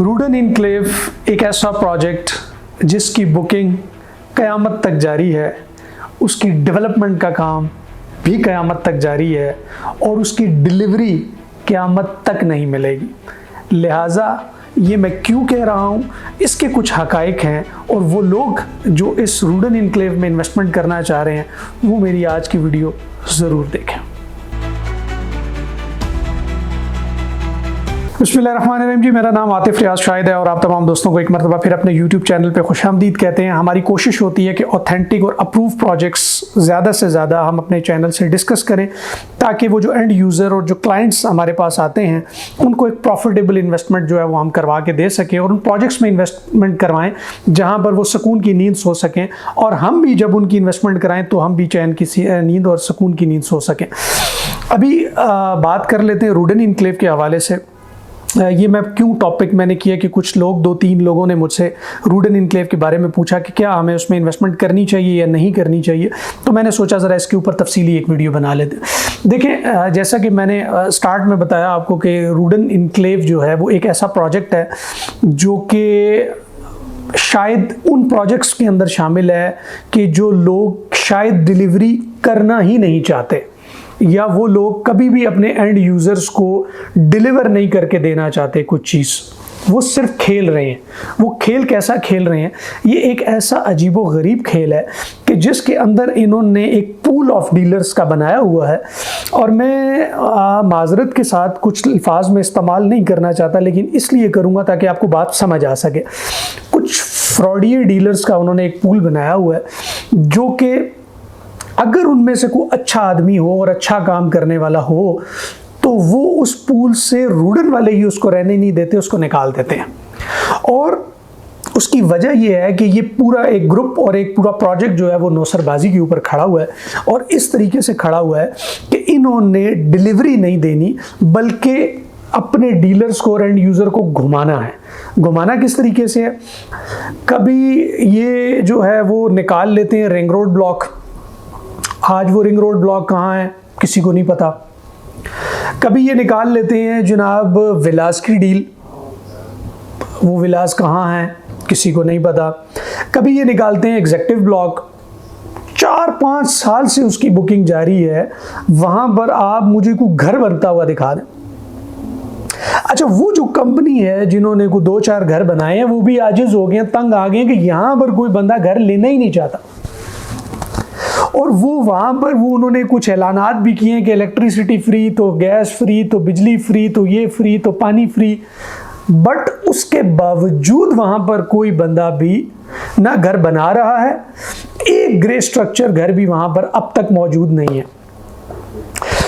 Rudn enclave एक ऐसा project जिसकी बुकिंग क़यामत तक जारी है, उसकी डेवलपमेंट का काम भी क़यामत तक जारी है और उसकी डिलीवरी क़यामत तक नहीं मिलेगी। लिहाजा ये मैं क्यों कह रहा हूँ, इसके कुछ हक़ाइक़ हैं और वो लोग जो इस रूडन इनक्लेव में इन्वेस्टमेंट करना चाह रहे हैं वो मेरी आज की वीडियो ज़रूर देखें। बिस्मिल्लाहिर्रहमानिर्रहीम जी, मेरा नाम आतिफ रियाज शाहिद है और आप तमाम दोस्तों को एक मरतबा फिर अपने YouTube चैनल पे खुशामदीद कहते हैं। हमारी कोशिश होती है कि ऑथेंटिक और अप्रूव प्रोजेक्ट्स ज़्यादा से ज़्यादा हम अपने चैनल से डिस्कस करें ताकि वो जो एंड यूज़र और जो क्लाइंट्स हमारे पास आते हैं उनको एक प्रॉफिटेबल इन्वेस्टमेंट जो है वो हम करवा के दे सकें और उन प्रोजेक्ट्स में इन्वेस्टमेंट करवाएँ जहाँ पर वो सुकून की नींद सो सकें और हम भी जब उनकी इन्वेस्टमेंट कराएँ तो हम भी चैन की नींद और सुकून की नींद सो सकें। अभी बात कर लेते हैं रूडन इनक्लेव के हवाले से। ये मैं क्यों टॉपिक मैंने किया कि कुछ लोग 2-3 लोगों ने मुझसे रूडन इनक्लेव के बारे में पूछा कि क्या हमें उसमें इन्वेस्टमेंट करनी चाहिए या नहीं करनी चाहिए, तो मैंने सोचा ज़रा इसके ऊपर तफसीली एक वीडियो बना लेते। देखें, जैसा कि मैंने स्टार्ट में बताया आपको कि रूडन इनक्लेव जो है वो एक ऐसा प्रोजेक्ट है जो कि शायद उन प्रोजेक्ट्स के अंदर शामिल है कि जो लोग शायद डिलीवरी करना ही नहीं चाहते या वो लोग कभी भी अपने एंड यूज़र्स को डिलीवर नहीं करके देना चाहते कुछ चीज़, वो सिर्फ खेल रहे हैं। वो खेल कैसा खेल रहे हैं, ये एक ऐसा अजीबो गरीब खेल है कि जिसके अंदर इन्होंने एक पूल ऑफ डीलर्स का बनाया हुआ है। और मैं माजरत के साथ कुछ अल्फाज में इस्तेमाल नहीं करना चाहता, लेकिन इसलिए करूँगा ताकि आपको बात समझ आ सके। कुछ फ्रॉडियर डीलर्स का उन्होंने एक पूल बनाया हुआ है जो कि अगर उनमें से कोई अच्छा आदमी हो और अच्छा काम करने वाला हो तो वो उस पूल से रूडन वाले ही उसको रहने नहीं देते, उसको निकाल देते हैं। और उसकी वजह यह है कि ये पूरा एक ग्रुप और एक पूरा प्रोजेक्ट जो है वो नौसरबाजी के ऊपर खड़ा हुआ है और इस तरीके से खड़ा हुआ है कि इन्होंने डिलीवरी नहीं देनी बल्कि अपने डीलर्स को और एंड यूज़र को घुमाना है। घुमाना किस तरीके से है, कभी ये जो है वो निकाल लेते हैं रिंग रोड ब्लॉक। आज वो रिंग रोड ब्लॉक कहाँ है किसी को नहीं पता। कभी ये निकाल लेते हैं जनाब विलास की डील, वो विलास कहाँ है किसी को नहीं पता। कभी ये निकालते हैं एग्जेक्टिव ब्लॉक, 4-5 साल से उसकी बुकिंग जारी है, वहाँ पर आप मुझे कोई घर बनता हुआ दिखा दें। अच्छा, वो जो कंपनी है जिन्होंने को 2-4 घर बनाए हैं वो भी आजिज़ हो गए, तंग आ गए कि यहाँ पर कोई बंदा घर लेना ही नहीं चाहता। और वो वहाँ पर वो उन्होंने कुछ ऐलानात भी किए हैं कि इलेक्ट्रिसिटी फ्री, तो गैस फ्री, तो बिजली फ्री, तो ये फ्री, तो पानी फ्री, बट उसके बावजूद वहाँ पर कोई बंदा भी ना घर बना रहा है। एक ग्रे स्ट्रक्चर घर भी वहाँ पर अब तक मौजूद नहीं है।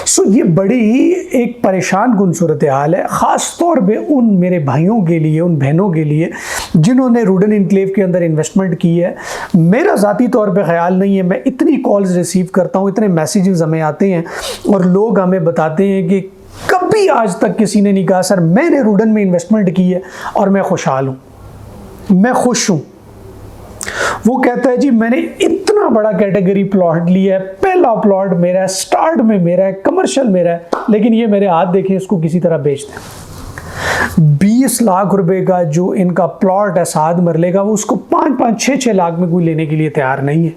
सो ये बड़ी ही एक परेशान कुन सूरत हाल है, ख़ास तौर पे उन मेरे भाइयों के लिए, उन बहनों के लिए जिन्होंने रूडन इनक्लेव के अंदर इन्वेस्टमेंट की है। मेरा ज़ाती तौर पे ख्याल नहीं है, मैं इतनी कॉल्स रिसीव करता हूँ, इतने मैसेजेस हमें आते हैं और लोग हमें बताते हैं कि कभी आज तक किसी ने नहीं कहा सर मैंने रूडन में इन्वेस्टमेंट की है और मैं खुशहाल हूँ, मैं खुश हूँ। वो कहता है जी मैंने इतना बड़ा कैटेगरी प्लॉट लिया है, पहला प्लॉट मेरा है, स्टार्ट में मेरा है, कमर्शियल मेरा है, लेकिन ये मेरे हाथ देखें इसको किसी तरह बेच दें। 20 लाख रुपए का जो इनका प्लॉट है 7 मरले का, वो उसको 5-5, 6-6 लाख में कोई लेने के लिए तैयार नहीं है।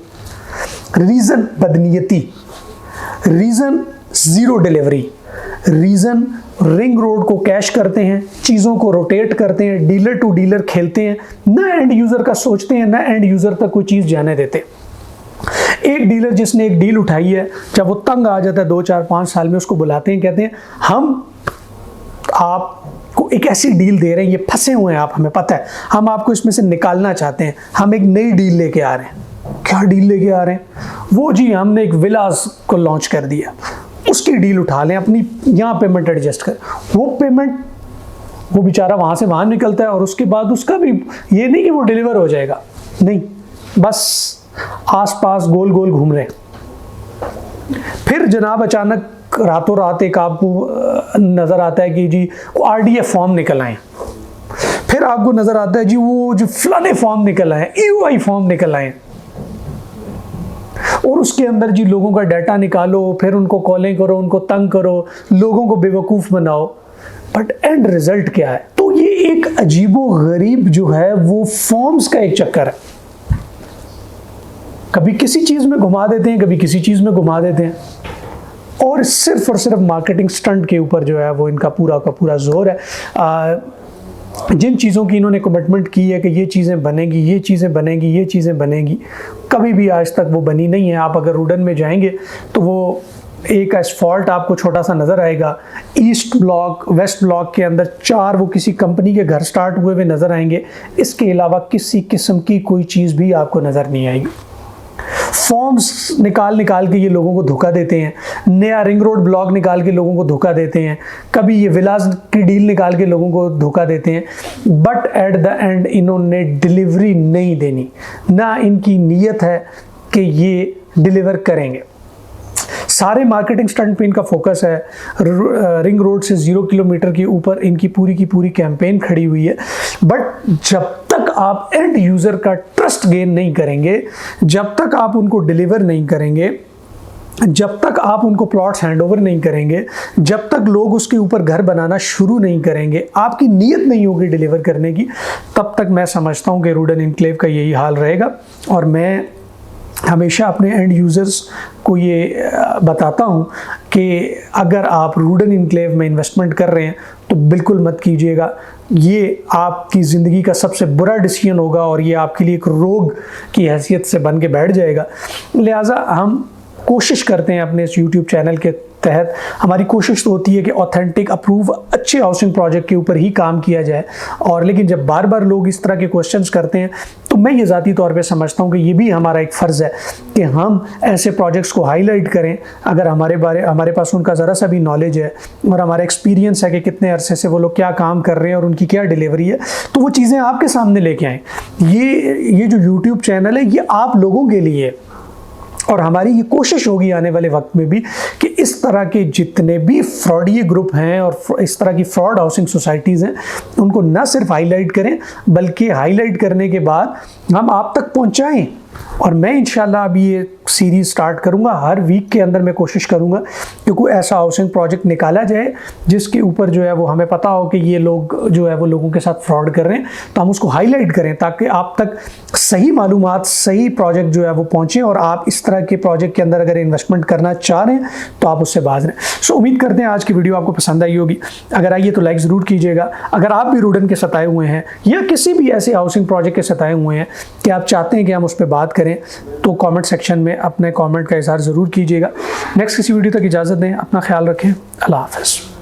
रीज़न बदनीयती, reason zero delivery, reason ring road को कैश करते हैं, चीज़ों को रोटेट करते हैं, डीलर टू डीलर खेलते हैं, ना एंड यूज़र का सोचते हैं, ना एंड यूज़र तक कोई चीज़ जाने देते। एक डीलर जिसने एक डील उठाई है, जब वो तंग आ जाता है 2-4-5 साल में, उसको बुलाते हैं, कहते हैं हम आपको एक ऐसी डील दे रहे हैं, ये फंसे हुए हैं आप, हमें पता है, हम आपको इसमें से निकालना चाहते हैं, हम एक नई डील लेके आ रहे हैं। क्या डील लेके आ रहे हैं? वो जी हमने एक विलास को लॉन्च कर दिया, उसकी डील उठा लें, अपनी यहाँ पेमेंट एडजस्ट कर। वो पेमेंट वो बेचारा वहाँ से वहाँ निकलता है और उसके बाद उसका भी ये नहीं कि वो डिलीवर हो जाएगा, नहीं, बस आसपास गोल गोल घूम रहे हैं। फिर जनाब अचानक रातों रात एक आपको नज़र आता है कि जी RDF फॉर्म निकल आए, फिर आपको नज़र आता है जी वो जो फलाने फॉर्म निकल आए, EOI फॉर्म निकल आए, और उसके अंदर जी लोगों का डाटा निकालो, फिर उनको कॉलें करो, उनको तंग करो, लोगों को बेवकूफ़ बनाओ, बट एंड रिजल्ट क्या है? तो ये एक अजीबो गरीब जो है वो फॉर्म्स का एक चक्कर है, कभी किसी चीज़ में घुमा देते हैं, कभी किसी चीज़ में घुमा देते हैं, और सिर्फ मार्केटिंग स्टंट के ऊपर जो है वो इनका पूरा का पूरा जोर है। जिन चीज़ों की इन्होंने कमिटमेंट की है कि ये चीज़ें बनेंगी, ये चीज़ें बनेंगी, ये चीज़ें बनेंगी, कभी भी आज तक वो बनी नहीं है। आप अगर रूडन में जाएंगे तो वो एक एसफॉल्ट आपको छोटा सा नज़र आएगा, ईस्ट ब्लॉक वेस्ट ब्लॉक के अंदर 4 वो किसी कंपनी के घर स्टार्ट हुए हुए नज़र आएंगे, इसके अलावा किसी किस्म की कोई चीज़ भी आपको नज़र नहीं आएगी। फॉर्म्स निकाल के ये लोगों को धोखा देते हैं, नया रिंग रोड ब्लॉक निकाल के लोगों को धोखा देते हैं, कभी ये विलास की डील निकाल के लोगों को धोखा देते हैं, बट एट द एंड इन्होंने डिलीवरी नहीं देनी, ना इनकी नीयत है कि ये डिलीवर करेंगे। सारे मार्केटिंग स्टंट पे इनका फोकस है। रिंग रोड से 0 किलोमीटर के ऊपर इनकी पूरी की पूरी कैंपेन खड़ी हुई है, बट जब तक आप एंड यूज़र का ट्रस्ट गेन नहीं करेंगे, जब तक आप उनको डिलीवर नहीं करेंगे, जब तक आप उनको प्लॉट्स हैंडओवर नहीं करेंगे, जब तक लोग उसके ऊपर घर बनाना शुरू नहीं करेंगे, आपकी नीयत नहीं होगी डिलीवर करने की, तब तक मैं समझता हूँ कि रूडन इनक्लेव का यही हाल रहेगा। और मैं हमेशा अपने एंड यूज़र्स को ये बताता हूँ कि अगर आप रूडन इनक्लेव में इन्वेस्टमेंट कर रहे हैं तो बिल्कुल मत कीजिएगा, ये आपकी ज़िंदगी का सबसे बुरा डिसीजन होगा और ये आपके लिए एक रोग की हैसियत से बन के बैठ जाएगा। लिहाजा हम कोशिश करते हैं अपने इस YouTube चैनल के तहत, हमारी कोशिश तो होती है कि ऑथेंटिक अप्रूव अच्छे हाउसिंग प्रोजेक्ट के ऊपर ही काम किया जाए, और लेकिन जब बार बार लोग इस तरह के क्वेश्चंस करते हैं तो मैं ये ज़ाती तौर पे समझता हूँ कि ये भी हमारा एक फ़र्ज़ है कि हम ऐसे प्रोजेक्ट्स को हाईलाइट करें। अगर हमारे पास उनका ज़रा सा भी नॉलेज है और हमारा एक्सपीरियंस है कि कितने अरसे से वो लोग क्या काम कर रहे हैं और उनकी क्या डिलीवरी है, तो वो चीज़ें आपके सामने लेके आएँ। ये जो यूट्यूब चैनल है ये आप लोगों के लिए, और हमारी ये कोशिश होगी आने वाले वक्त में भी कि इस तरह के जितने भी फ्रॉडी ग्रुप हैं और इस तरह की फ्रॉड हाउसिंग सोसाइटीज़ हैं उनको न सिर्फ हाईलाइट करें, बल्कि हाईलाइट करने के बाद हम आप तक पहुंचाएं। और मैं इंशाल्लाह अभी ये सीरीज़ स्टार्ट करूंगा, हर वीक के अंदर मैं कोशिश करूंगा कि कोई ऐसा हाउसिंग प्रोजेक्ट निकाला जाए जिसके ऊपर जो है वो हमें पता हो कि ये लोग जो है वो लोगों के साथ फ्रॉड कर रहे हैं, तो हम उसको हाईलाइट करें ताकि आप तक सही मालूमात, सही प्रोजेक्ट जो है वो पहुँचे और आप इस तरह के प्रोजेक्ट के अंदर अगर इन्वेस्टमेंट करना चाह रहे हैं तो आप उससे बाज रहें। सो उम्मीद करते हैं आज की वीडियो आपको पसंद आई होगी। अगर आई है तो लाइक ज़रूर कीजिएगा। अगर आप भी रूडन के सताए हुए हैं या किसी भी ऐसे हाउसिंग प्रोजेक्ट के सताए हुए हैं कि आप चाहते हैं कि हम उस पर बात करें, तो कमेंट सेक्शन में अपने कमेंट का इज़हार ज़रूर कीजिएगा। नेक्स्ट किसी वीडियो तक इजाज़त दें, अपना ख्याल रखें, अल्लाह हाफ़िज़।